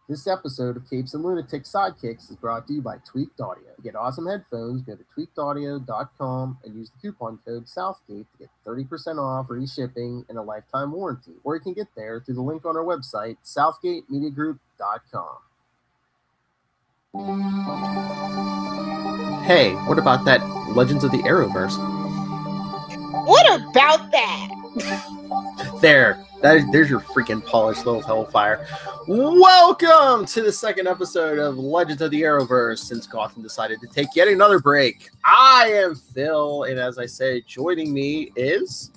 This episode of Capes and Lunatics Sidekicks is brought to you by Tweaked Audio. To get awesome headphones, go to tweakedaudio.com and use the coupon code Southgate to get 30% off, free shipping, and a lifetime warranty. Or you can get there through the link on our website, southgatemediagroup.com. Hey, what about that Legends of the Arrowverse? What about that? There's your freaking polished little hellfire. Welcome to the second episode of Legends of the Arrowverse since Gotham decided to take yet another break. I am Phil, and as I said, joining me is...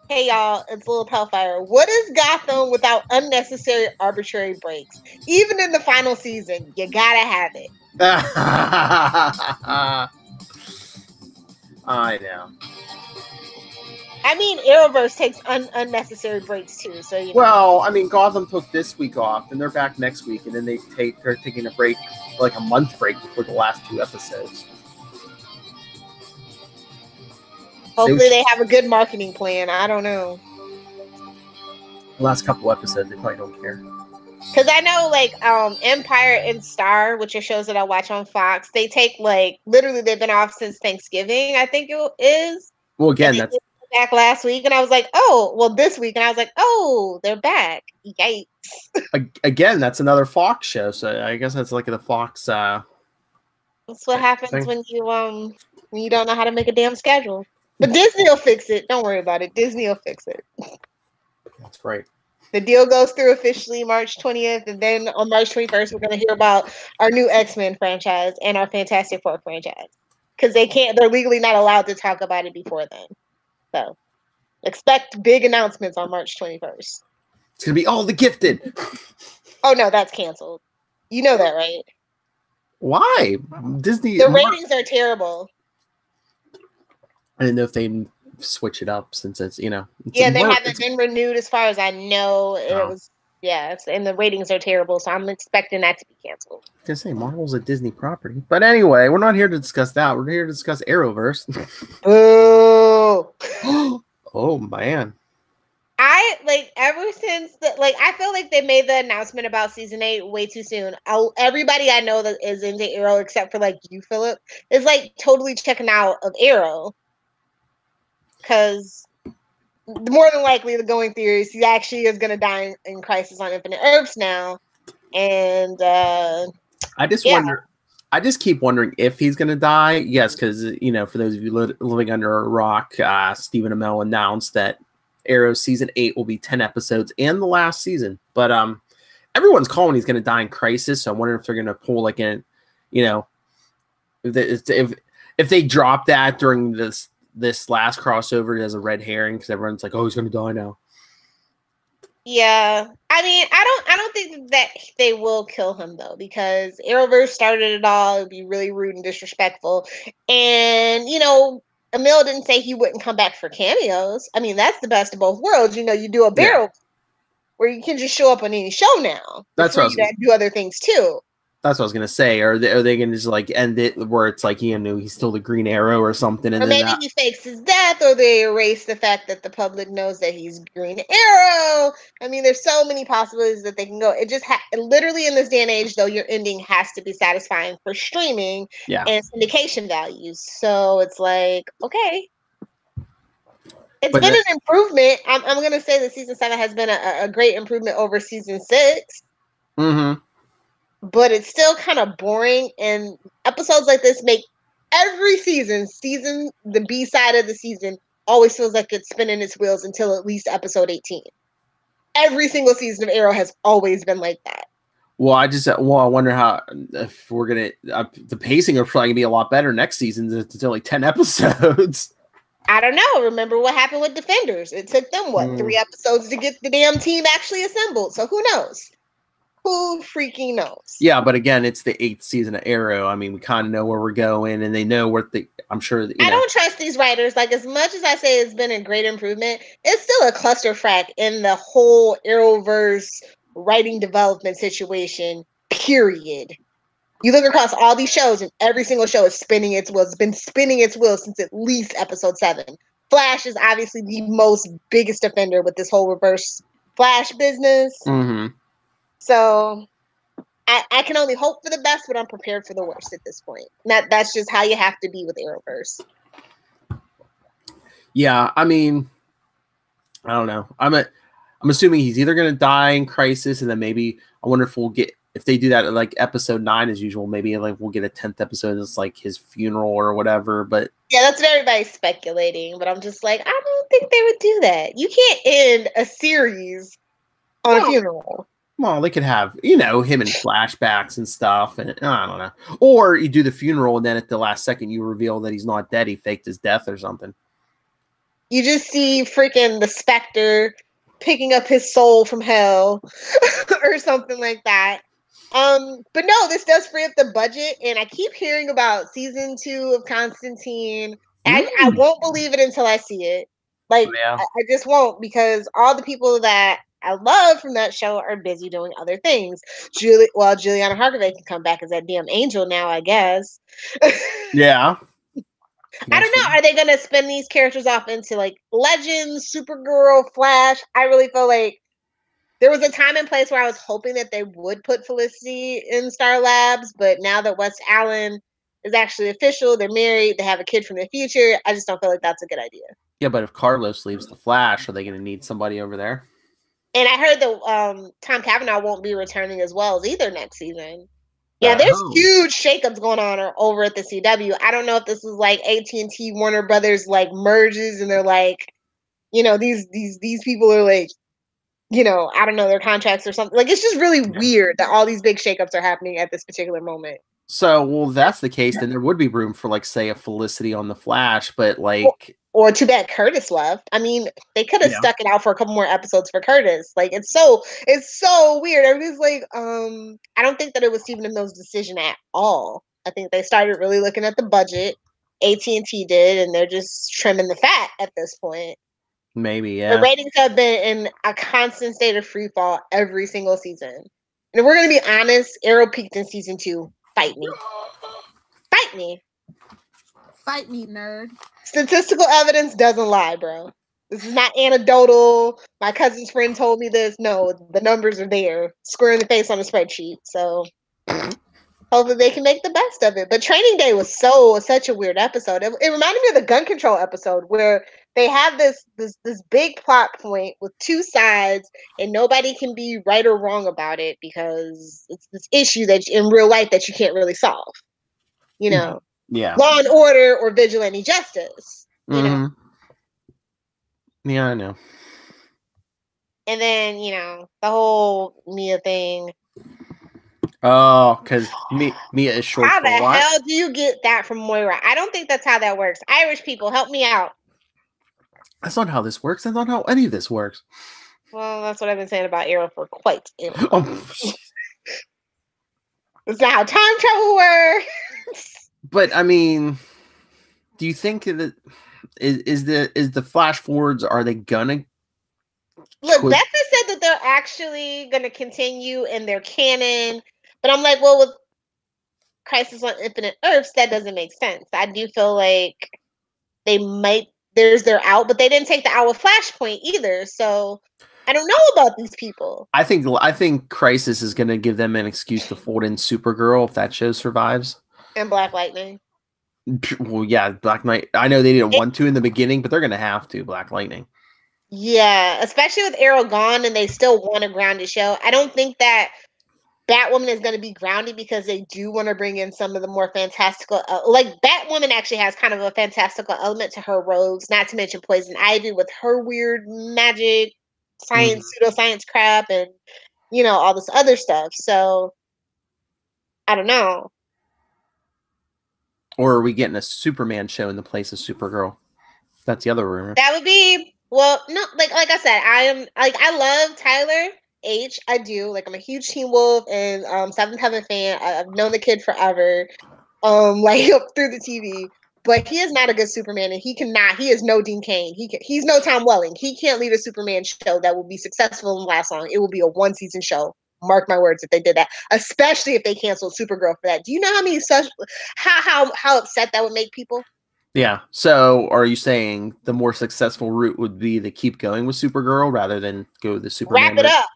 Hey y'all, it's Little Hellfire. What is Gotham without unnecessary arbitrary breaks? Even in the final season, you gotta have it. I know. I mean, Arrowverse takes unnecessary breaks too, so you know. Well, I mean, Gotham took this week off, and they're back next week, and then they're taking a break, like a month break before the last two episodes. Hopefully they have a good marketing plan. I don't know. The last couple episodes, they probably don't care. Because I know, like, Empire and Star, which are shows that I watch on Fox, they take, like, literally they've been off since Thanksgiving, I think it is. Well, again, that's... back last week, and I was like, oh, well, this week, and I was like, oh, they're back. Yikes. Again, that's another Fox show, so I guess that's like the Fox... That's what happens when you don't know how to make a damn schedule. But Disney will fix it. Don't worry about it. Disney will fix it. That's right. The deal goes through officially March 20th, and then on March 21st, we're going to hear about our new X-Men franchise and our Fantastic Four franchise. Because they're legally not allowed to talk about it before then. So, expect big announcements on March 21st. It's going to be all the Gifted. Oh, no, that's canceled. You know that, right? Why? Disney... The ratings are terrible. I didn't know if they switch it up since it's, you know... They haven't been renewed as far as I know. And the ratings are terrible, so I'm expecting that to be canceled. I was going to say, Marvel's a Disney property. But anyway, we're not here to discuss that. We're here to discuss Arrowverse. Boo! Oh, man. Ever since, I feel like they made the announcement about Season 8 way too soon. Everybody I know that is into Arrow, except for, you, Philip, is, totally checking out of Arrow. Because... more than likely, the going theory is he actually is going to die in Crisis on Infinite Earths now. And I just keep wondering if he's going to die. Yes, because, for those of you living under a rock, Stephen Amell announced that Arrow Season 8 will be 10 episodes and the last season. But everyone's calling he's going to die in Crisis, so I'm wondering if they're going to pull, if they drop that during this last crossover as a red herring because everyone's like, oh, he's going to die now. Yeah. I mean, I don't think that they will kill him, though, because Arrowverse started it all. It would be really rude and disrespectful. And, Emil didn't say he wouldn't come back for cameos. I mean, that's the best of both worlds. You do a barrel where you can just show up on any show now. That's what you do other things, too. That's what I was going to say. Are they going to just end it where it's he's still the Green Arrow or something? And or maybe he fakes his death, or they erase the fact that the public knows that he's Green Arrow. I mean, there's so many possibilities that they can go. It just literally in this day and age, though, your ending has to be satisfying for streaming and syndication values. So it's okay. It's been an improvement. I'm going to say that Season 7 has been a great improvement over Season 6. Mm-hmm. But it's still kind of boring, and episodes like this make every season, the B side of the season, always feels like it's spinning its wheels until at least episode 18. Every single season of Arrow has always been like that. Well, I wonder if we're going to, the pacing are probably going to be a lot better next season. It's only 10 episodes. I don't know. Remember what happened with Defenders? It took them, 3 episodes to get the damn team actually assembled. So who knows? Who freaking knows? Yeah, but again, it's the 8th season of Arrow. I mean, we kind of know where we're going, and they know I'm sure. I don't trust these writers. As much as I say it's been a great improvement, it's still a clusterfuck in the whole Arrowverse writing development situation. Period. You look across all these shows, and every single show is spinning its wheels. It's been spinning its wheels since at least episode 7. Flash is obviously the most biggest offender with this whole reverse Flash business. Mm-hmm. So, I can only hope for the best, but I'm prepared for the worst at this point. That's just how you have to be with Arrowverse. Yeah, I mean, I don't know. I'm assuming he's either going to die in Crisis, and then maybe I wonder if they do that at like episode 9 as usual. Maybe like we'll get a 10th episode that's like his funeral or whatever. But yeah, that's everybody speculating. But I'm just like, I don't think they would do that. You can't end a series on a funeral. Well, they could have, him in flashbacks and stuff, and I don't know. Or you do the funeral, and then at the last second, you reveal that he's not dead. He faked his death or something. You just see freaking the Spectre picking up his soul from hell or something like that. But no, this does free up the budget, and I keep hearing about season 2 of Constantine. I won't believe it until I see it. Like, yeah. I just won't, because all the people that I love from that show are busy doing other things. Juliana Harkavy can come back as that damn angel now, I guess. Yeah. I don't know. Are they going to spin these characters off into like Legends, Supergirl, Flash? I really feel like there was a time and place where I was hoping that they would put Felicity in Star Labs, but now that West Allen is actually official, they're married, they have a kid from the future, I just don't feel like that's a good idea. Yeah, but if Carlos leaves the Flash, are they going to need somebody over there? And I heard that Tom Cavanaugh won't be returning as well as either next season. Yeah, there's huge shakeups going on over at the CW. I don't know if this is like AT&T Warner Brothers like merges, and they're like, these people are like, I don't know, their contracts or something. Like, it's just really weird that all these big shakeups are happening at this particular moment. So, well, if that's the case, then there would be room for, like, say, a Felicity on the Flash, but like, or too bad Curtis left. I mean, they could have stuck it out for a couple more episodes for Curtis. Like, it's so weird. Everybody's like, I don't think that it was Stephen Amell's decision at all. I think they started really looking at the budget. AT&T did, and they're just trimming the fat at this point. Maybe, yeah. The ratings have been in a constant state of free fall every single season. And if we're going to be honest, Arrow peaked in season 2. Fight me. Fight me. Fight me, nerd. Statistical evidence doesn't lie, bro. This is not anecdotal. My cousin's friend told me this. No, the numbers are there. Square in the face on a spreadsheet. So hopefully they can make the best of it. But Training Day was such a weird episode. It reminded me of the gun control episode where they have this big plot point with two sides, and nobody can be right or wrong about it because it's this issue that in real life that you can't really solve. Yeah. Law and order or vigilante justice. You know. Yeah, I know. And then, the whole Mia thing. Oh, because Mia is short how for what? How the hell do you get that from Moira? I don't think that's how that works. Irish people, help me out. That's not how this works. That's not how any of this works. Well, that's what I've been saying about Arrow for quite a while. That's not how time travel works. But I mean, do you think that is the flash forwards, are they gonna look? Becca said that they're actually gonna continue in their canon, but I'm like, well, with Crisis on Infinite Earths, that doesn't make sense. I do feel like they might. There's their out, but they didn't take the out with Flashpoint either. So I don't know about these people. I think Crisis is gonna give them an excuse to fold in Supergirl if that show survives. And Black Lightning. Well, yeah, Black Knight. I know they didn't want to in the beginning, but they're going to have to. Black Lightning. Yeah, especially with Arrow gone, and they still want a grounded show. I don't think that Batwoman is going to be grounded because they do want to bring in some of the more fantastical. Like Batwoman actually has kind of a fantastical element to her rogues, not to mention Poison Ivy with her weird magic, science, pseudoscience crap, and all this other stuff. So I don't know. Or are we getting a Superman show in the place of Supergirl? That's the other rumor. That would be, well, no, like I said, I love Tyler H. I do. Like, I'm a huge Teen Wolf and Seventh Heaven fan. I've known the kid forever, like through the TV. But he is not a good Superman, and he is no Dean Cain. He's no Tom Welling. He can't lead a Superman show that will be successful and last long. It will be a one-season show. Mark my words if they did that, especially if they canceled Supergirl for that. Do you know how upset that would make people? Yeah. So are you saying the more successful route would be to keep going with Supergirl rather than go the Superman Wrap it up.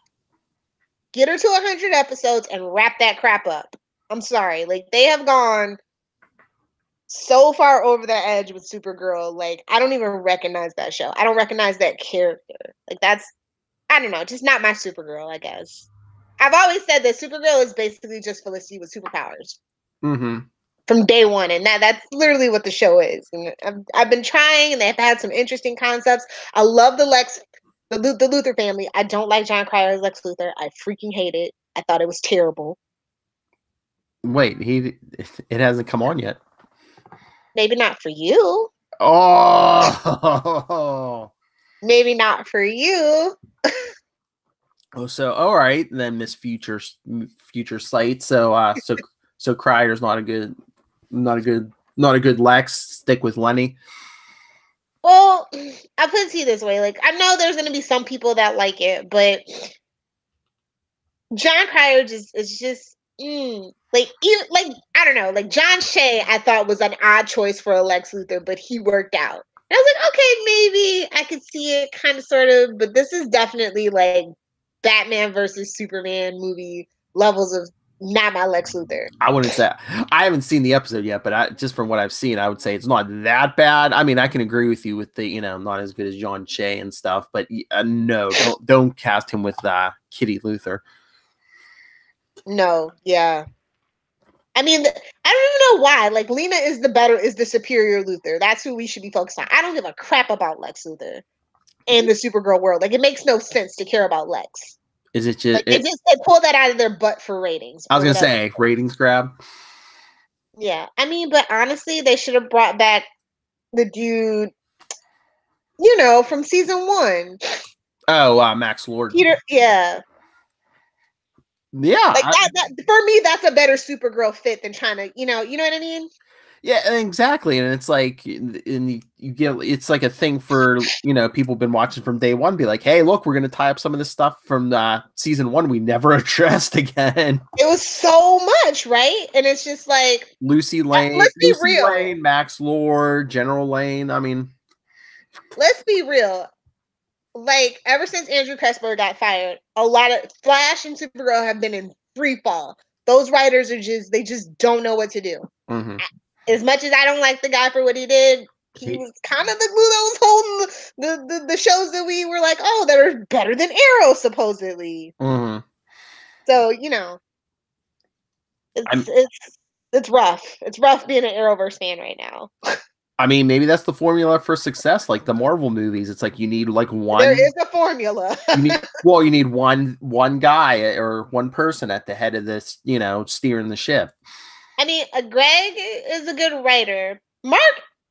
Get her to 100 episodes and wrap that crap up. I'm sorry. Like, they have gone so far over the edge with Supergirl. Like, I don't even recognize that show. I don't recognize that character. Like, that's, I don't know, just not my Supergirl, I guess. I've always said that Supergirl is basically just Felicity with superpowers. Mm-hmm. From day one, and that's literally what the show is. And I've been trying, and they've had some interesting concepts. I love the Luthor family. I don't like John Cryer's Lex Luthor. I freaking hate it. I thought it was terrible. Wait, it hasn't come on yet. Maybe not for you. Oh, maybe not for you. Oh, so all right then, Miss Future Sight. So Cryer's not a good Lex. Stick with Lenny. Well, I'll put it to you this way: like, I know there's going to be some people that like it, but John Cryer is just like, even like, I don't know, like John Shea I thought was an odd choice for a Lex Luthor, but he worked out. And I was like, okay, maybe I could see it, kind of, sort of, but this is definitely like Batman versus Superman movie levels of not my Lex Luthor. I wouldn't say, I haven't seen the episode yet, but just from what I've seen, I would say it's not that bad. I mean, I can agree with you with the, not as good as John Shea and stuff, but no, don't cast him with Kitty Luthor. No, yeah. I mean, I don't even know why. Like, Lena is the superior Luthor. That's who we should be focused on. I don't give a crap about Lex Luthor and the Supergirl world. Like, it makes no sense to care about Lex. Is it just... Like, they pull that out of their butt for ratings. I was going to say, ratings grab. Yeah. I mean, but honestly, they should have brought back the dude, from season 1. Oh, Max Lord. Peter, yeah. Yeah. Like, that for me, that's a better Supergirl fit than trying to, you know what I mean? Yeah, exactly. And it's like, you get, it's like a thing for, people been watching from day one, be like, hey, look, we're going to tie up some of this stuff from season 1 we never addressed again. It was so much, right? And it's just like, Lucy Lane, let's be real. Lane, Max Lord, General Lane. I mean, let's be real. Like, ever since Andrew Pressburg got fired, a lot of Flash and Supergirl have been in free fall. Those writers they just don't know what to do. Mm-hmm. As much as I don't like the guy for what he did, he was kind of the glue that was holding the shows that we were like, oh, that are better than Arrow, supposedly. Mm-hmm. So, it's rough. It's rough being an Arrowverse fan right now. I mean, maybe that's the formula for success, like the Marvel movies. It's like you need like one. There is a formula. you need one guy or one person at the head of this, steering the ship. I mean, Greg is a good writer. Mark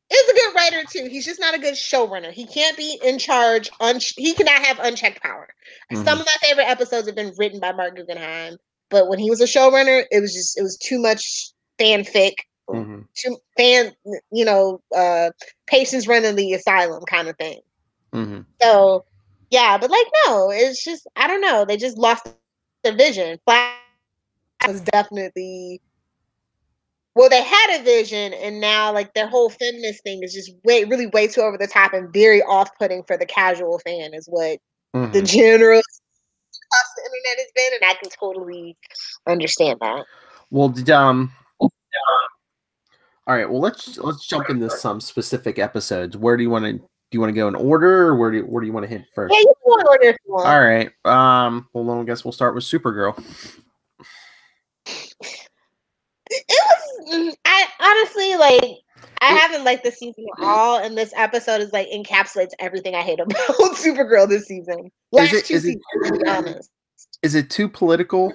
is a good writer too. He's just not a good showrunner. He can't be in charge. He cannot have unchecked power. Mm-hmm. Some of my favorite episodes have been written by Mark Guggenheim, but when he was a showrunner, it was too much fanfic. Mm-hmm. Patients running the asylum kind of thing. Mm-hmm. So, yeah, but like, no, it's just, I don't know. They just lost their vision. Flash was definitely, well, they had a vision, and now like their whole feminist thing is just really way too over the top and very off-putting for the casual fan is what the general across the internet has been, and I can totally understand that. Well, all right. Well, let's jump into some specific episodes. Where do you want to go in order, or where do you want to hit first? Yeah, you can go in order if you want. All right. Well, then I guess we'll start with Supergirl. I honestly, like, I haven't liked this season at all, and this episode is like encapsulates everything I hate about Supergirl this season. Last two seasons, to be honest. Is it too political?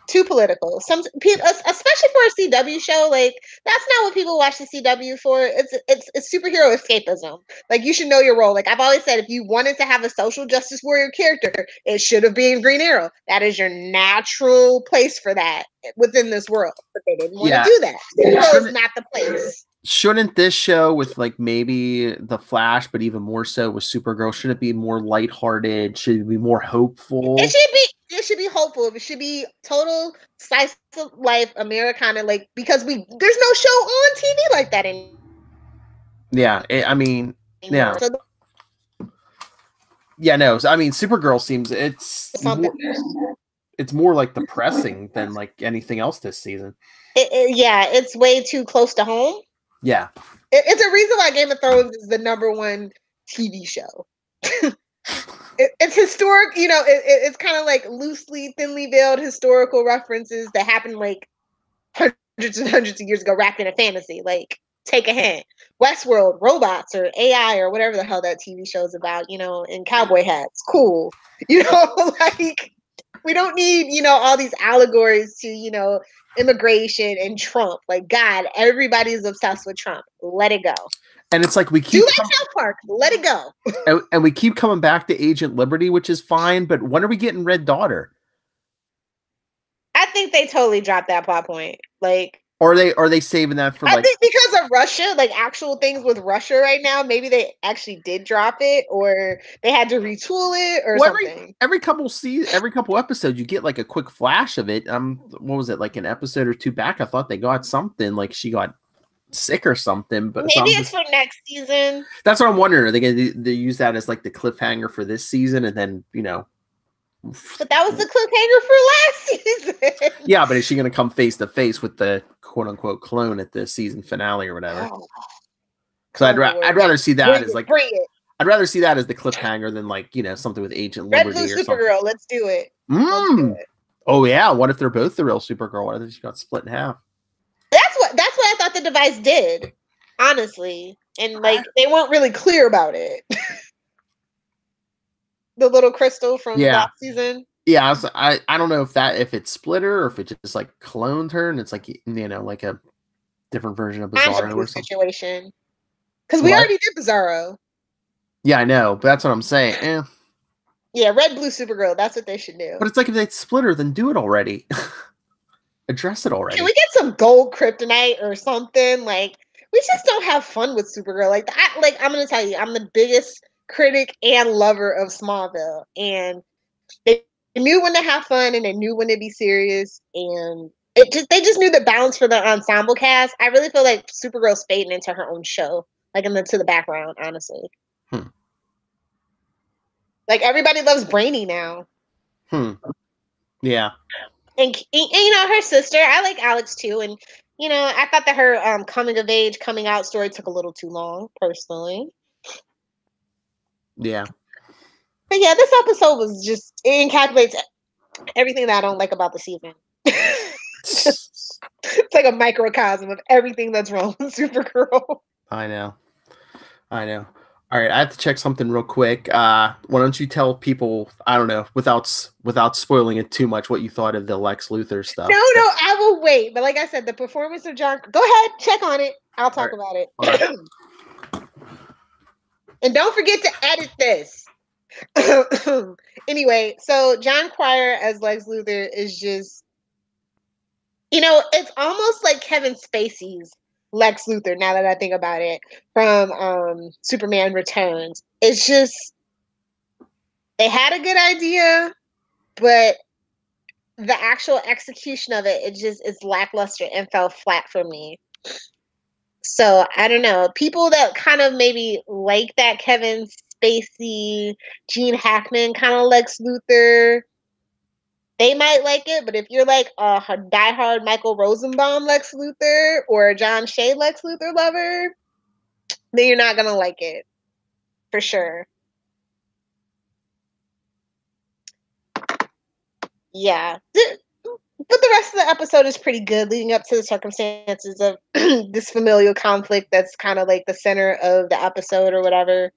Too political. Some people, especially for a CW show, like that's not what people watch the CW for. It's superhero escapism. Like, you should know your role. Like, I've always said, if you wanted to have a social justice warrior character, it should have been Green Arrow. That is your natural place for that within this world. But they didn't want to do that. Supergirl is not the place. Shouldn't this show with like maybe the Flash, but even more so with Supergirl, should it be more lighthearted? Should it be more hopeful? It should be hopeful. It should be total slice of life Americana, like, because there's no show on TV like that anymore. Yeah, yeah. Yeah, no. I mean, Supergirl seems it's more like depressing than like anything else this season. It's way too close to home. Yeah. It's a reason why Game of Thrones is the #1 TV show. It's historic, it's kind of like loosely, thinly veiled historical references that happened like hundreds and hundreds of years ago, wrapped in a fantasy. Like, take a hint. Westworld, robots, or AI, or whatever the hell that TV show is about, in cowboy hats. Cool. Like, we don't need, all these allegories to, immigration and Trump. Like, God, everybody's obsessed with Trump. Let it go. And it's like we keep South Park. Let it go. and we keep coming back to Agent Liberty, which is fine. But when are we getting Red Daughter? I think they totally dropped that plot point. Like, or are they saving that for? I think because of Russia, like actual things with Russia right now, maybe they actually did drop it, or they had to retool it, or something. Every couple episodes, you get like a quick flash of it. What was it, like an episode or two back? I thought they got something, like she got sick or something, but maybe it's for next season. That's what I'm wondering. Are they going to use that as like the cliffhanger for this season, and then But that was the cliffhanger for last season. Yeah, but is she going to come face to face with the quote unquote clone at the season finale or whatever? Because I'd rather see that as like I'd rather see that as the cliffhanger than like something with Agent Liberty Red Blue or Supergirl. something. Let's do it. Oh yeah, what if they're both the real Supergirl? What if she got split in half? That's what I thought the device did, honestly, and like they weren't really clear about it. The little crystal from last season. Yeah, I don't know if it's split her or if it just like cloned her and it's like like a different version of Bizarro or something. Situation. Because we already did Bizarro. Yeah, I know, but that's what I'm saying. Yeah, Red Blue Supergirl. That's what they should do. But it's like if they split her, then do it already. Address it already. Can we get some gold kryptonite or something? Like, we just don't have fun with Supergirl. Like, I'm gonna tell you, I'm the biggest critic and lover of Smallville, and they knew when to have fun and they knew when to be serious, and they just knew the balance for the ensemble cast. I really feel like Supergirl's fading into her own show, like into the background, honestly. Like, everybody loves Brainy now. Yeah. And her sister, I like Alex too, and I thought that her coming out story took a little too long, personally. Yeah. But yeah, this episode was just, it encapsulates everything that I don't like about the season. It's like a microcosm of everything that's wrong with Supergirl. I know. All right, I have to check something real quick. Why don't you tell people, I don't know, without spoiling it too much, what you thought of the Lex Luthor stuff? No, I will wait. But like I said, the performance of John, go ahead, check on it. I'll talk about it. Right. And don't forget to edit this. Anyway, so John Cryer as Lex Luthor is just, it's almost like Kevin Spacey's Lex Luthor, now that I think about it, from Superman Returns. It's just, they had a good idea, but the actual execution of it is lackluster and fell flat for me. So I don't know. People that kind of maybe like that Kevin Spacey, Gene Hackman kind of Lex Luthor, they might like it, but if you're like a diehard Michael Rosenbaum Lex Luthor or a John Shea Lex Luthor lover, then you're not gonna like it, for sure. Yeah, but the rest of the episode is pretty good, leading up to the circumstances of this familial conflict that's kind of like the center of the episode or whatever.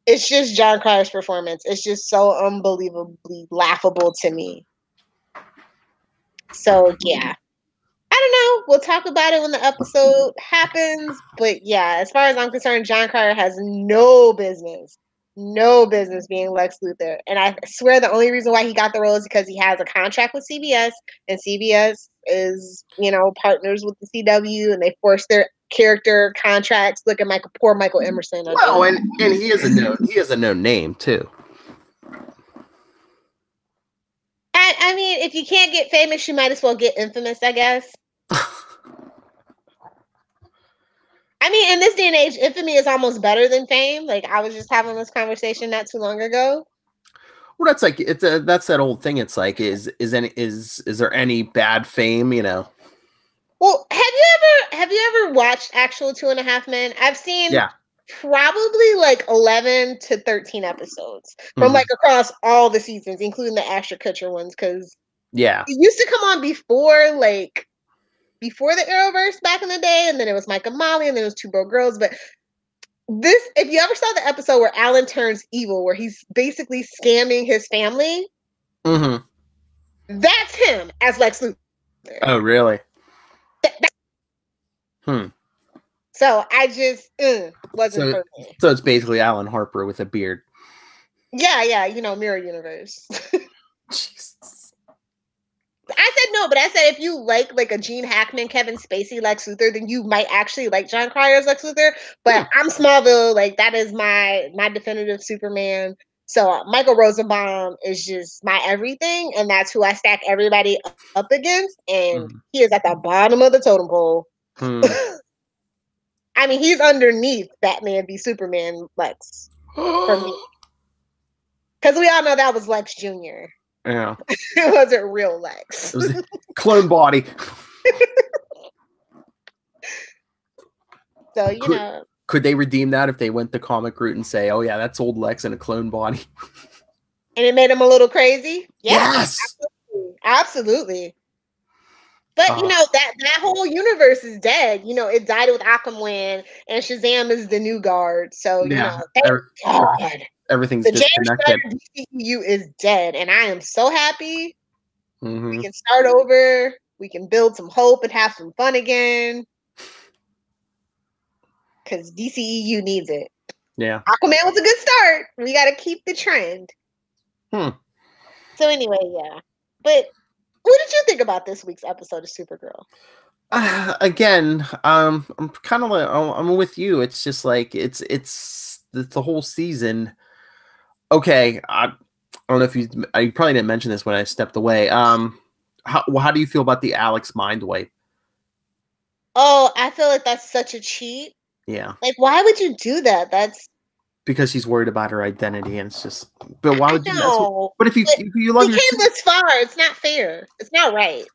It's just John Cryer's performance. It's just so unbelievably laughable to me. So, yeah. I don't know. We'll talk about it when the episode happens. But, yeah, as far as I'm concerned, John Cryer has no business being Lex Luthor. And I swear the only reason why he got the role is because he has a contract with CBS. And CBS is, partners with the CW. And they force their character contracts. Look at poor Michael Emerson. Well, and he is a known name too. I mean, if you can't get famous, you might as well get infamous, I guess. I mean, in this day and age, infamy is almost better than fame. Like, I was just having this conversation not too long ago. Well, that's like that's that old thing. It's like is there any bad fame? You know. Well, have you ever watched actual 2.5 Men? I've seen probably like 11 to 13 episodes from like across all the seasons, including the Ashton Kutcher ones, because it used to come on before the Arrowverse back in the day, and then it was Mike and Molly, and then it was Two Broke Girls. But this, if you ever saw the episode where Alan turns evil, where he's basically scamming his family, that's him as Lex Luthor. Oh, really? So I just wasn't for me. So it's basically Alan Harper with a beard. Yeah, Mirror Universe. Jesus. I said no, but I said if you like a Gene Hackman, Kevin Spacey Lex Luthor, then you might actually like John Cryer's Lex Luthor. But I'm Smallville, like that is my definitive Superman. So Michael Rosenbaum is just my everything, and that's who I stack everybody up against. And he is at the bottom of the totem pole. I mean, he's underneath Batman v Superman Lex for me, because we all know that was Lex Jr. Yeah, it wasn't real Lex. It was a clone body. So could they redeem that if they went the comic route and say, "Oh yeah, that's old Lex in a clone body," and it made him a little crazy? Yes, absolutely. But that whole universe is dead. It died with Aquaman, and Shazam is the new guard. So thank God. Everything's the disconnected. James Gunn DCEU is dead, and I am so happy. We can start over. We can build some hope and have some fun again. Because DCEU needs it. Yeah. Aquaman was a good start. We got to keep the trend. So anyway, yeah. But what did you think about this week's episode of Supergirl? Again, I'm kind of like I'm with you. It's just like it's the whole season. Okay, I don't know if I probably didn't mention this when I stepped away. How do you feel about the Alex mind wipe? Oh, I feel like that's such a cheat. Yeah. Like, why would you do that? That's because she's worried about her identity, and it's just. But why would you? But if you love we came this far, it's not fair. It's not right.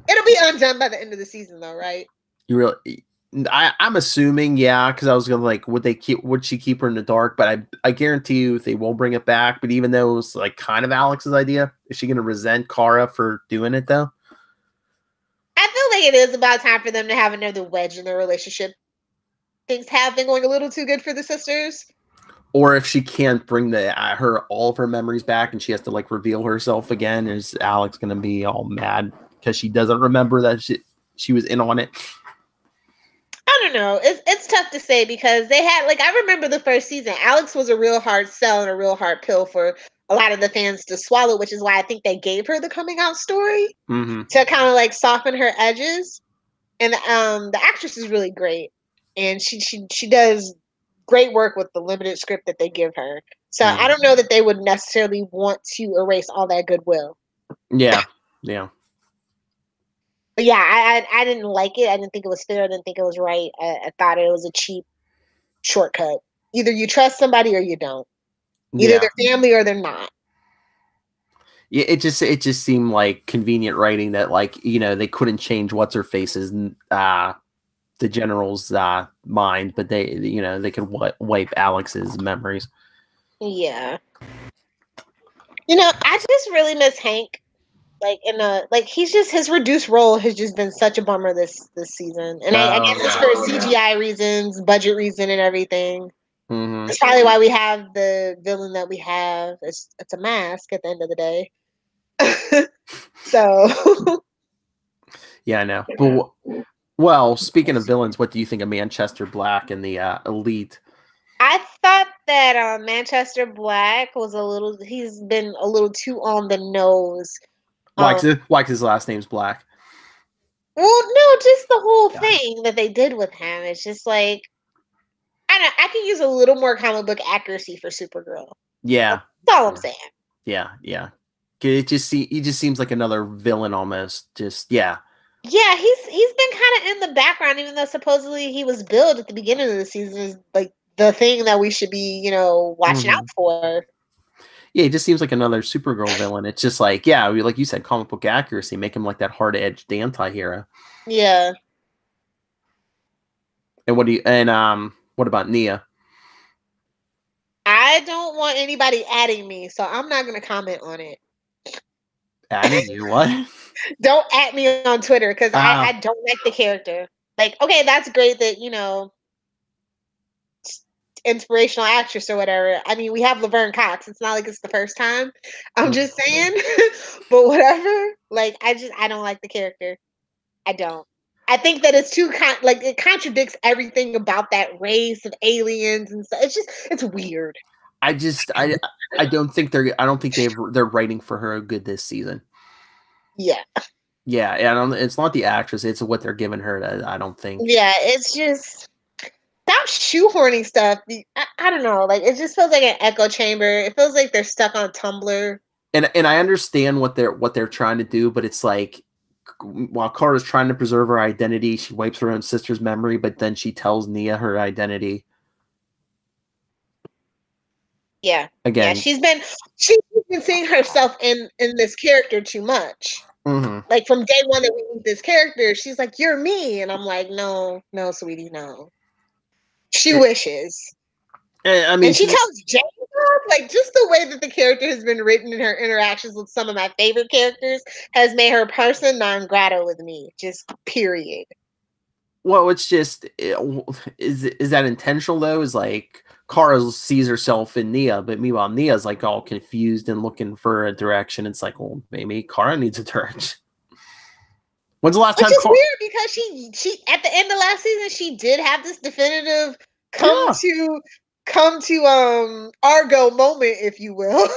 It'll be undone by the end of the season, though, right? You really. I'm assuming, yeah, because I was gonna would she keep her in the dark? But I guarantee you they won't bring it back. But even though it was like kind of Alex's idea, is she gonna resent Kara for doing it though? I feel like it is about time for them to have another wedge in their relationship. Things have been going a little too good for the sisters. Or if she can't bring all of her memories back and she has to like reveal herself again, is Alex gonna be all mad because she doesn't remember that she was in on it? I don't know. It's tough to say because they had I remember the first season. Alex was a real hard sell and a real hard pill for a lot of the fans to swallow, which is why I think they gave her the coming out story to kind of soften her edges. And the actress is really great, and she does great work with the limited script that they give her. So I don't know that they would necessarily want to erase all that goodwill. Yeah. But yeah, I didn't like it. I didn't think it was fair. I didn't think it was right. I thought it was a cheap shortcut. Either you trust somebody or you don't. Either they're family or they're not. Yeah, it just seemed like convenient writing that they couldn't change what's her face's the general's mind, but they could wipe Alex's memories. Yeah. I just really miss Hank. He's just, his reduced role has just been such a bummer this season. And I guess it's for CGI reasons, budget reason, and everything. It's probably why we have the villain that we have. It's a mask at the end of the day. So. Yeah, I know. But, well, speaking of villains, what do you think of Manchester Black and the Elite? I thought that Manchester Black he's been a little too on the nose. Why his last name's Black? Well, no, just the whole thing that they did with him. It's just like, I could use a little more comic book accuracy for Supergirl. Yeah. That's all I'm saying. Yeah. He just seems like another villain almost. Just, yeah. Yeah, he's been kind of in the background, even though supposedly he was billed at the beginning of the season as like the thing that we should be, watching out for. Yeah, he just seems like another Supergirl villain. It's just like, yeah, like you said, comic book accuracy, make him like that hard-edged anti-hero. Yeah. And what about Nia? I don't want anybody adding me, so I'm not going to comment on it. Adding you? What? Don't at me on Twitter because I don't like the character. Like, okay, that's great that, inspirational actress or whatever. I mean, we have Laverne Cox. It's not like it's the first time. I'm just saying. But whatever. Like, I don't like the character. I don't. I think that it's too it contradicts everything about that race of aliens and stuff. It's weird. I don't think they're writing for her good this season. Yeah. Yeah, it's not the actress, it's what they're giving her. I don't think. Yeah, it's just stop shoehorning stuff. I don't know. Like, it just feels like an echo chamber. It feels like they're stuck on Tumblr. And I understand what they're trying to do, but it's like, while Kara's trying to preserve her identity, she wipes her own sister's memory, but then she tells Nia her identity. Yeah. Again. Yeah, she's been seeing herself in this character too much. Mm-hmm. Like, from day one that we meet this character, she's like, "You're me," and I'm like, "No, sweetie, no." She wishes. I mean, and she tells Jane, like, just the way that the character has been written in her interactions with some of my favorite characters has made her person non grata with me. Just period. Well, it's just, is that intentional though? Is like Kara sees herself in Nia, but meanwhile Nia's like all confused and looking for a direction. It's like, well, maybe Kara needs a direction. When's the last time? Which is weird because she at the end of last season she did have this definitive come to Argo moment, if you will.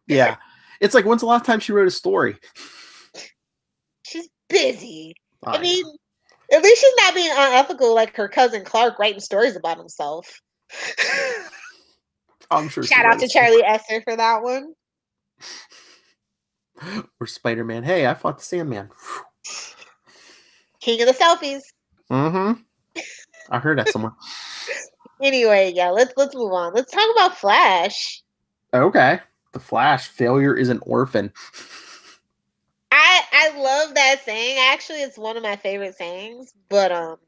Yeah, it's like, when's the last time she wrote a story? She's busy. I mean, at least she's not being unethical like her cousin Clark writing stories about himself. I'm sure. Shout out to Charlie Esser for that one. Or Spider-Man. Hey, I fought the Sandman. King of the selfies. Mm-hmm. I heard that somewhere. Anyway, yeah, let's move on. Let's talk about Flash. Okay. The Flash. Failure is an orphan. I love that saying. Actually, it's one of my favorite sayings. But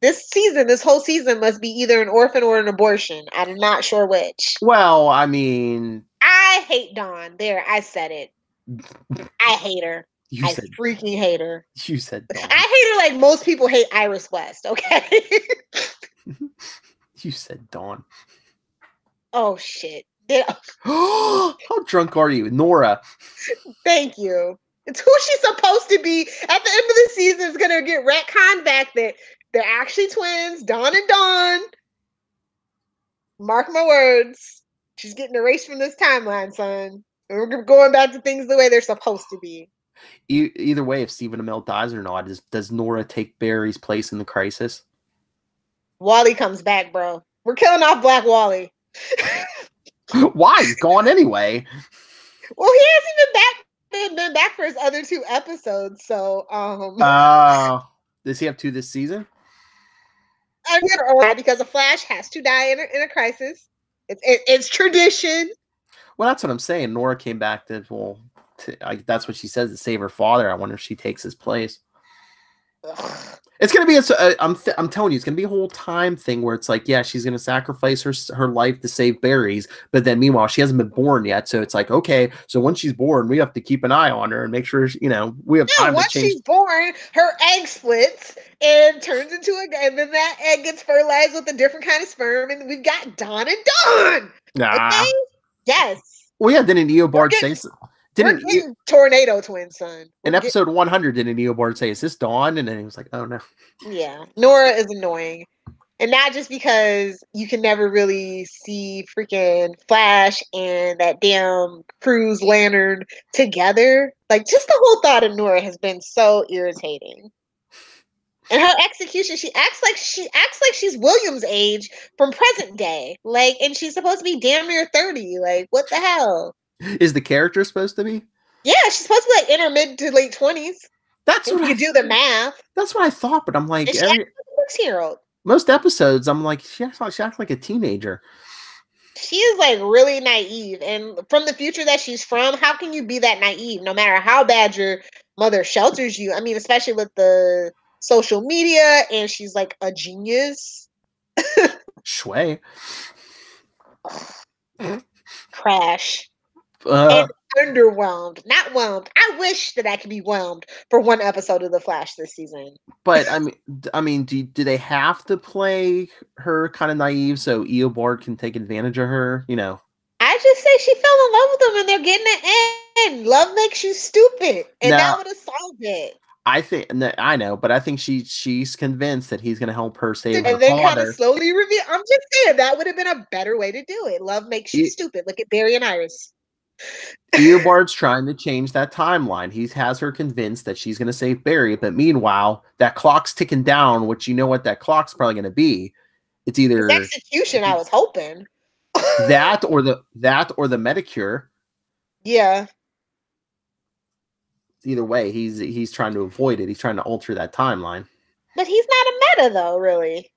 this whole season must be either an orphan or an abortion. I'm not sure which. Well, I mean, I hate Dawn. There, I said it. I hate her. I freaking hate her. You said Dawn. I hate her like most people hate Iris West, okay? You said Dawn. Oh, shit. How drunk are you? Nora. Thank you. It's who she's supposed to be. At the end of the season, it's going to get retconned back that they're actually twins, Dawn and Dawn. Mark my words. She's getting erased from this timeline, son. And we're going back to things the way they're supposed to be. Either way, if Stephen Amell dies or not, does Nora take Barry's place in the crisis? Wally comes back, bro. We're killing off Black Wally. Why? He's gone anyway. Well, he hasn't been back for his other 2 episodes, so does he have 2 this season? Because a Flash has to die in a crisis. It's tradition. Well, that's what I'm saying. Nora came back that's what she says, to save her father. I wonder if she takes his place. Ugh. It's gonna be I'm telling you, it's gonna be a whole time thing where it's like, yeah, she's gonna sacrifice her life to save Barry's, but then meanwhile she hasn't been born yet, so it's like, okay, so once she's born, we have to keep an eye on her and make sure we have time to change. Once she's born, her egg splits and turns into and then that egg gets fertilized with a different kind of sperm, and we've got Dawn and Dawn. Okay? Yes. Well, yeah. Didn't Eobard say so? Tornado twins, son. In episode 100, didn't Eobard say, "Is this Dawn?" And then he was like, "Oh no." Yeah, Nora is annoying, and not just because you can never really see freaking Flash and that damn Cruise Lantern together. Like, just the whole thought of Nora has been so irritating. And her execution, she acts like she's William's age from present day. Like, and she's supposed to be damn near 30. Like, what the hell? Is the character supposed to be? Yeah, she's supposed to be like in her mid to late 20s. That's if what you do the math. That's what I thought, but I'm like, she acts like a 6-year-old. Most episodes, I'm like, she acts like a teenager. She is like really naive, and from the future that she's from, how can you be that naive? No matter how bad your mother shelters you. I mean, especially with the social media, and she's like a genius. Shui. Crash. And underwhelmed, not whelmed. I wish that I could be whelmed for one episode of The Flash this season. But I mean, do they have to play her kind of naive so Eobard can take advantage of her? You know, I just say she fell in love with him, and they're getting it in. Love makes you stupid, and that would have solved it. I think I know, but I think she's convinced that he's going to help her save her and then father. Kind of slowly reveal. I'm just saying that would have been a better way to do it. Love makes you stupid. Look at Barry and Iris. Eobard's trying to change that timeline. He has her convinced that she's going to save Barry, but meanwhile, that clock's ticking down. Which you know what that clock's probably going to be. It's either execution. I was hoping that or the Medicure. Yeah. Either way, he's trying to avoid it. He's trying to alter that timeline. But he's not a meta, though, really.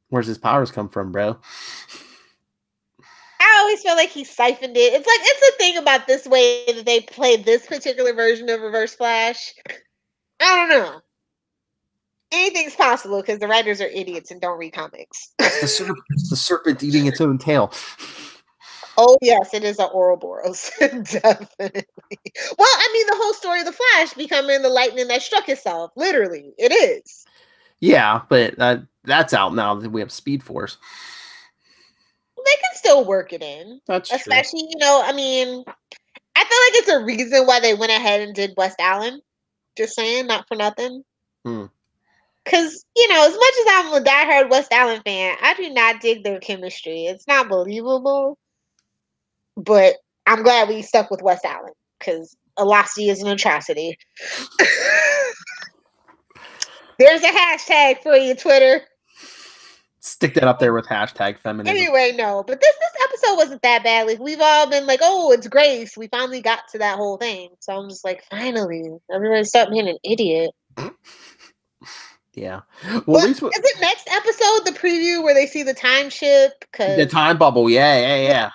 Where's his powers come from, bro? I always feel like he siphoned it. It's the thing about this way that they play this particular version of Reverse Flash. I don't know. Anything's possible because the writers are idiots and don't read comics. It's the serpent eating its own tail. Oh, yes, it is an Ouroboros. Definitely. Well, I mean, the whole story of the Flash becoming the lightning that struck itself. Literally, it is. Yeah, but that's out now that we have Speed Force. They can still work it in. That's especially, true. I mean, I feel like it's a reason why they went ahead and did West Allen. Just saying, not for nothing. Because, as much as I'm a diehard West Allen fan, I do not dig their chemistry. It's not believable. But I'm glad we stuck with West Allen because Elasti is an atrocity. There's a hashtag for you, Twitter. Stick that up there with hashtag feminism. Anyway, no, but this episode wasn't that bad. Like, we've all been like, oh, it's Grace. We finally got to that whole thing. So I'm just like, finally, everybody stop being an idiot. Yeah. Well, is it next episode, the preview where they see the time ship? The time bubble. Yeah.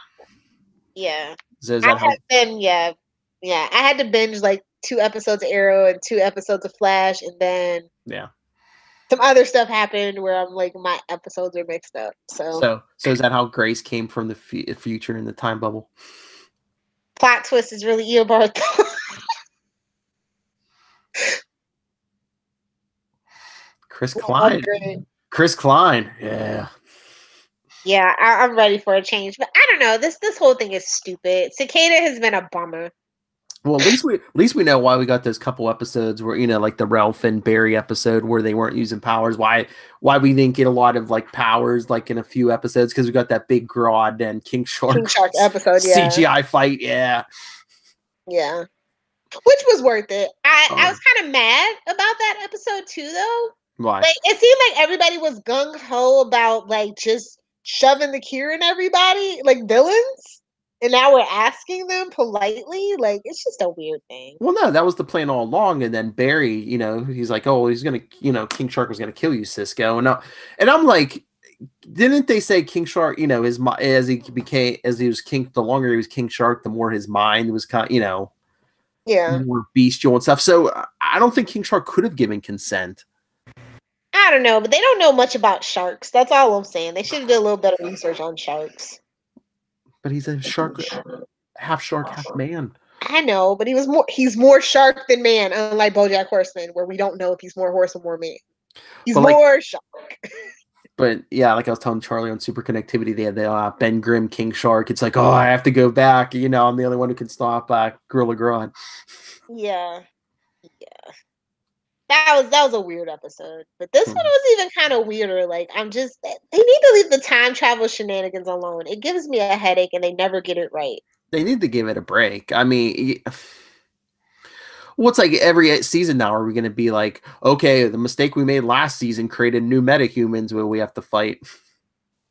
Yeah. So I had to binge like 2 episodes of Arrow and 2 episodes of Flash, and then some other stuff happened where I'm like, my episodes are mixed up. So is that how Grace came from the future in the time bubble? Plot twist is really Eobard. Chris Klein. Chris Klein. Yeah. Yeah, I'm ready for a change, but I don't know. This whole thing is stupid. Cicada has been a bummer. Well, at least we know why we got those couple episodes where like the Ralph and Barry episode where they weren't using powers. Why we didn't get a lot of like powers like in a few episodes because we got that big Grodd and King Shark episode, CGI fight, yeah, which was worth it. I was kind of mad about that episode too, though. Why? Like, it seemed like everybody was gung ho about like just shoving the cure in everybody, like villains, and now we're asking them politely. Like, it's just a weird thing. Well, no, that was the plan all along. And then Barry, he's like, oh, he's gonna, King Shark was gonna kill you, Cisco. And I'm like, didn't they say King Shark? As he was King, the longer he was King Shark, the more his mind was kind, more bestial and stuff. So I don't think King Shark could have given consent. I don't know, but they don't know much about sharks. That's all I'm saying. They should have did a little bit of research on sharks. But he's a shark, half man. I know, but he's more shark than man, unlike BoJack Horseman, where we don't know if he's more horse or more man. He's more shark. But yeah, like I was telling Charlie on Super Connectivity, they had the Ben Grimm King Shark. It's like, oh, I have to go back. I'm the only one who can stop Gorilla Grodd. Yeah. That was a weird episode, but this one was even kind of weirder. Like, they need to leave the time travel shenanigans alone. It gives me a headache, and they never get it right. They need to give it a break. I mean, it's like every season now are we going to be like, okay, the mistake we made last season created new metahumans where we have to fight.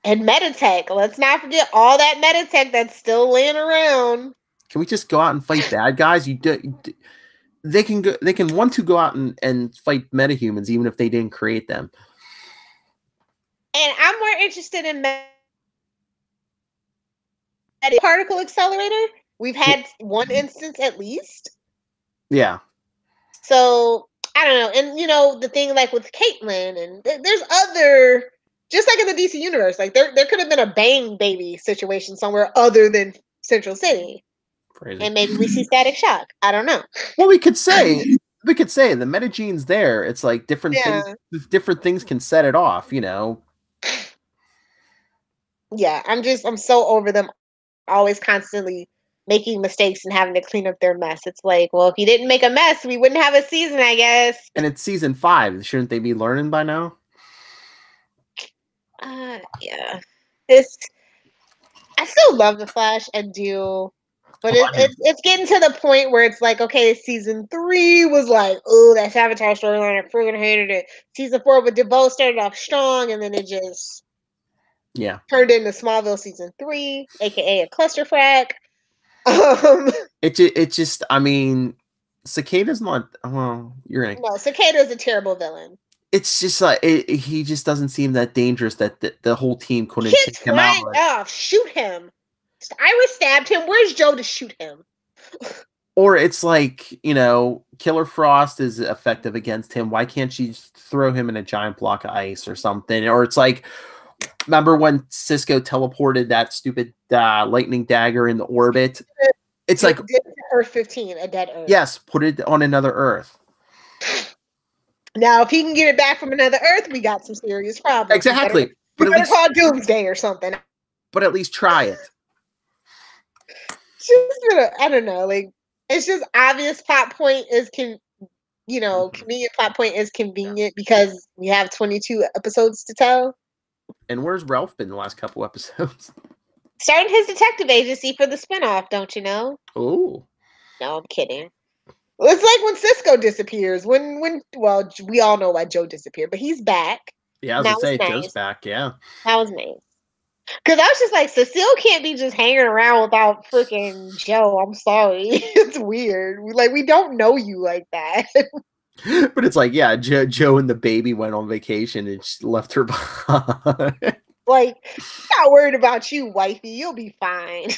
And Metatech. Let's not forget all that Metatech that's still laying around. Can we just go out and fight bad guys? They can go. They can want to go out and fight metahumans, even if they didn't create them. And I'm more interested in particle accelerator. We've had one instance at least. Yeah. So I don't know. And you know, the thing like with Caitlyn, and there's other, just like in the DC universe, like there could have been a Bang baby situation somewhere other than Central City. Crazy. And maybe we see Static Shock. I don't know. Well, we could say the metagene's there. It's like different things can set it off, you know. Yeah, I'm so over them always constantly making mistakes and having to clean up their mess. It's like, well, if you didn't make a mess, we wouldn't have a season, I guess. And it's season 5. Shouldn't they be learning by now? Yeah. I still love The Flash, I do. But it's getting to the point where it's like, okay, season 3 was like, oh, that Sabotage storyline, I freaking hated it. Season 4 with DeVoe started off strong, and then it just turned into Smallville season 3, aka a clusterfuck. It just, I mean, Cicada's not. Well, you're right. No, Cicada's a terrible villain. It's just like he just doesn't seem that dangerous that the whole team couldn't take him out. Off, shoot him. Iris stabbed him. Where's Joe to shoot him? Or it's like, you know, Killer Frost is effective against him. Why can't she just throw him in a giant block of ice or something? Or it's like, remember when Cisco teleported that stupid lightning dagger in the orbit? It's like Earth 15, a dead Earth. Yes, put it on another Earth. Now, if he can get it back from another Earth, we got some serious problems. Exactly. We better call Doomsday or something. But at least try it. I don't know. Like, it's just obvious plot point is convenient plot point is convenient because we have 22 episodes to tell. And where's Ralph been the last couple episodes? Starting his detective agency for the spinoff, don't you know? Oh. No, I'm kidding. It's like when Cisco disappears. Well, we all know why Joe disappeared, but he's back. Yeah, I was gonna say Joe's back. Yeah, that was nice. Because I was just like, Cecile can't be just hanging around without freaking Joe. I'm sorry, it's weird. We don't know you like that. But it's like, yeah, Joe and the baby went on vacation and she left her behind. Like, not worried about you, wifey. You'll be fine.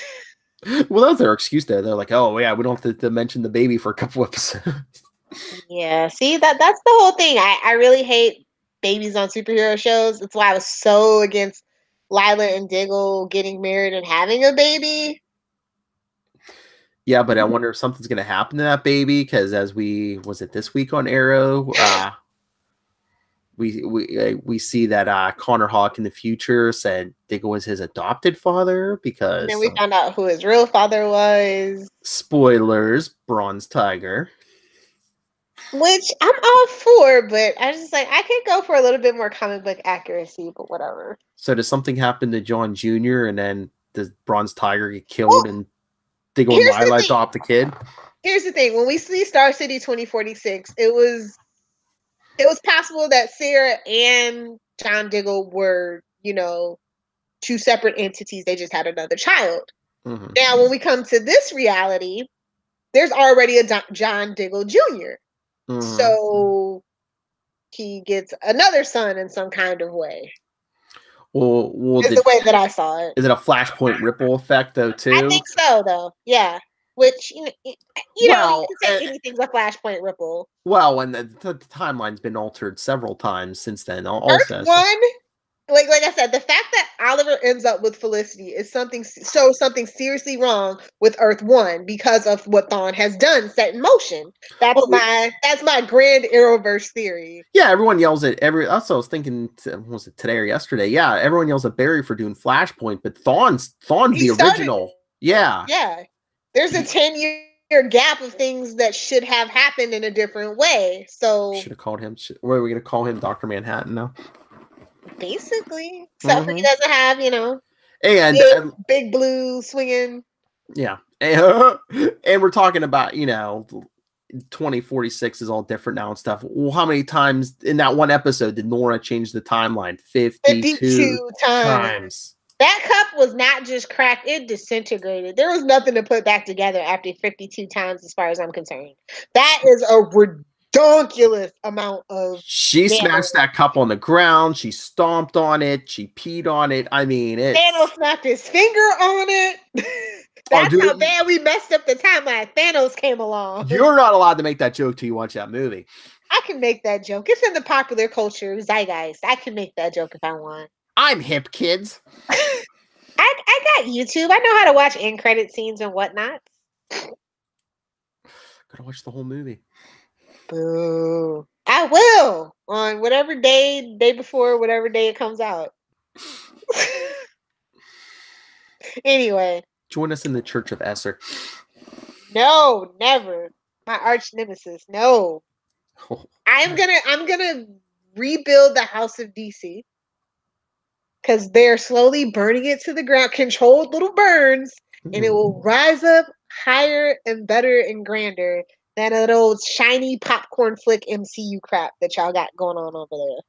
Well, that was their excuse there. They're like, oh, yeah, we don't have to mention the baby for a couple episodes. Yeah, see, that's the whole thing. I really hate babies on superhero shows. That's why I was so against Lila and Diggle getting married and having a baby. Yeah, but I wonder if something's going to happen to that baby, because was it this week on Arrow? We see that Connor Hawke in the future said Diggle was his adopted father, because and then we found out who his real father was. Spoilers, Bronze Tiger. Which I'm all for, but I was just like, I could go for a little bit more comic book accuracy, but whatever. So does something happen to John Jr. and then does Bronze Tiger get killed and Diggle and Lila adopt the kid? Here's the thing. When we see Star City 2046, it was possible that Sarah and John Diggle were, two separate entities. They just had another child. Mm-hmm. Now, when we come to this reality, there's already a John Diggle Jr. Mm-hmm. So he gets another son in some kind of way. Well, is the way that I saw it. Is it a Flashpoint ripple effect, though, too? I think so, though. Yeah. Which, you can say anything's a Flashpoint ripple. Well, and the timeline's been altered several times since then. Earth 1, like I said, the fact that Oliver ends up with Felicity is something seriously wrong with Earth 1 because of what Thawne has done, set in motion. That's my grand Arrowverse theory. Yeah, everyone yells at that's what I was thinking. Was it today or yesterday? Yeah, everyone yells at Barry for doing Flashpoint, but Thawne's the original. Yeah. Yeah. There's a 10-year gap of things that should have happened in a different way. So should have called him. What are we going to call him? Dr. Manhattan now? Basically. Except for he doesn't have, and big blue swinging. Yeah. And we're talking about, 2046 is all different now and stuff. Well, how many times in that one episode did Nora change the timeline? 52 times. That cup was not just cracked, it disintegrated. There was nothing to put back together after 52 times, as far as I'm concerned. That is a ridiculous amount of She damage. smashed that cup on the ground. She stomped on it. She peed on it. I mean, Thanos snapped his finger on it. That's how bad we messed up the timeline. Thanos came along. You're not allowed to make that joke till you watch that movie. I can make that joke. It's in the popular culture zeitgeist. I can make that joke if I want. I'm hip, kids. I got YouTube. I know how to watch end credit scenes and whatnot. Gotta watch the whole movie. Boo. I will on whatever day before, whatever day it comes out. Anyway. Join us in the Church of Esser. No, never. My arch nemesis. No. Oh. I'm gonna rebuild the House of DC. Because they're slowly burning it to the ground, controlled little burns, and it will rise up higher and better and grander than that old shiny popcorn flick MCU crap that y'all got going on over there. I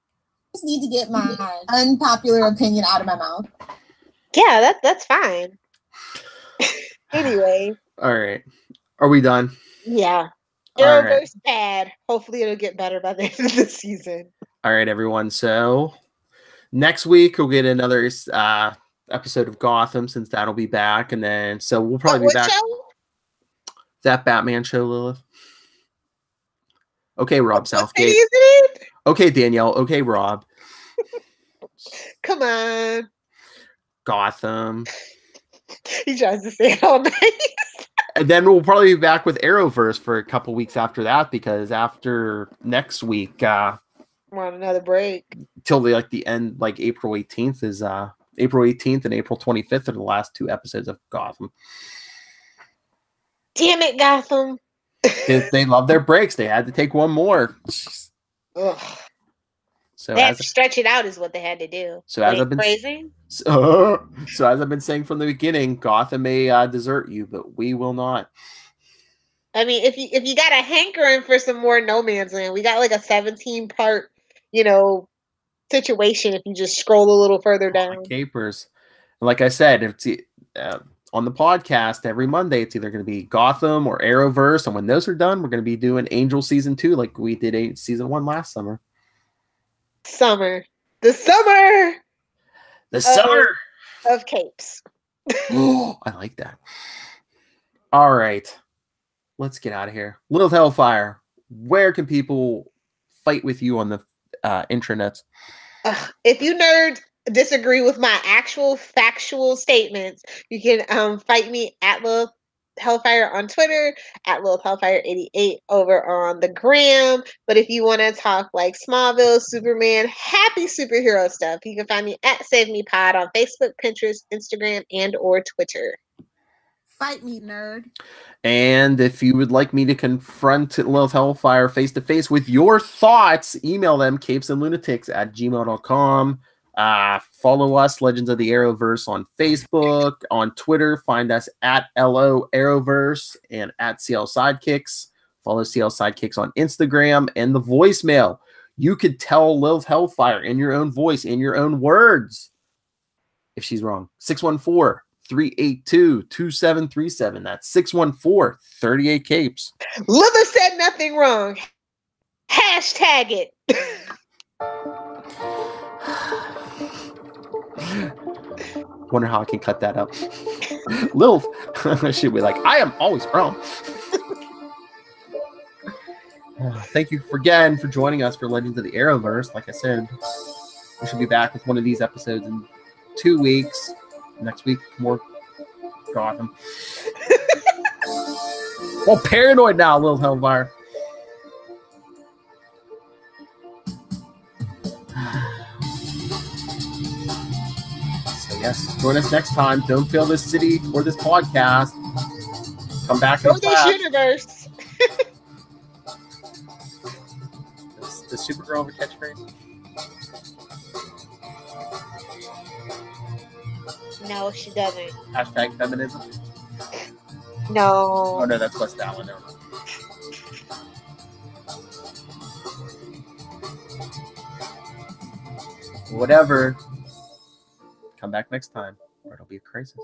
just need to get my unpopular opinion out of my mouth. Yeah, that's fine. Anyway. All right. Are we done? Yeah. Arrowverse bad. Hopefully it'll get better by the end of the season. All right, everyone. So next week we'll get another episode of Gotham, since that'll be back, and then so we'll probably be back. Show? That Batman show, Lilith. Okay, Rob Southgate. Okay, Danielle. Okay, Rob. Come on. Gotham. He tries to say it all night. And then we'll probably be back with Arrowverse for a couple weeks after that, because after next week, we're on another break till the end, like April 18th is April 18th and April 25th are the last two episodes of Gotham. Damn it, Gotham. They love their breaks. They had to take one more. Ugh. So they had to stretch it out is what they had to do. So as I've been crazy. So as I've been saying from the beginning, Gotham may desert you, but we will not. I mean, if you got a hankering for some more No Man's Land, we got like a 17-part, situation. If you just scroll a little further down, capers. And like I said, it's on the podcast every Monday. It's either going to be Gotham or Arrowverse, and when those are done, we're going to be doing Angel season 2, like we did season 1 last summer. The summer of capes. Oh, I like that. All right. Let's get out of here. Little Hellfire, where can people fight with you on the intranets? If you nerds disagree with my actual factual statements, you can fight me at Little Hellfire on Twitter, at Little Hellfire88 over on the gram. But if you want to talk like Smallville, Superman, happy superhero stuff, you can find me at Save Me Pod on Facebook, Pinterest, Instagram, and or Twitter. Fight me, nerd. And if you would like me to confront Little Hellfire face-to-face with your thoughts, email them, capesandlunatics@gmail.com. Follow us, Legends of the Arrowverse, on Facebook, on Twitter. Find us at LO Arrowverse and at CL Sidekicks. Follow CL Sidekicks on Instagram. And the voicemail. You could tell Lil Hellfire in your own voice, in your own words, if she's wrong. 614-382-2737. That's 614-38-CAPES. Liver said nothing wrong. Hashtag it. Wonder how I can cut that up. Lil should be like, I am always wrong. Thank you again for joining us for Legends of the Arrowverse. Like I said, we should be back with one of these episodes in 2 weeks. Next week, more Gotham. Well, paranoid now, Lil Hellfire. So yes, join us next time. Don't fail this city or this podcast. Come back or this universe. Does Supergirl have a catchphrase? No, she doesn't. Hashtag feminism? No. Oh no, that's West Allen. Never mind. Whatever. Come back next time, or it'll be a crisis.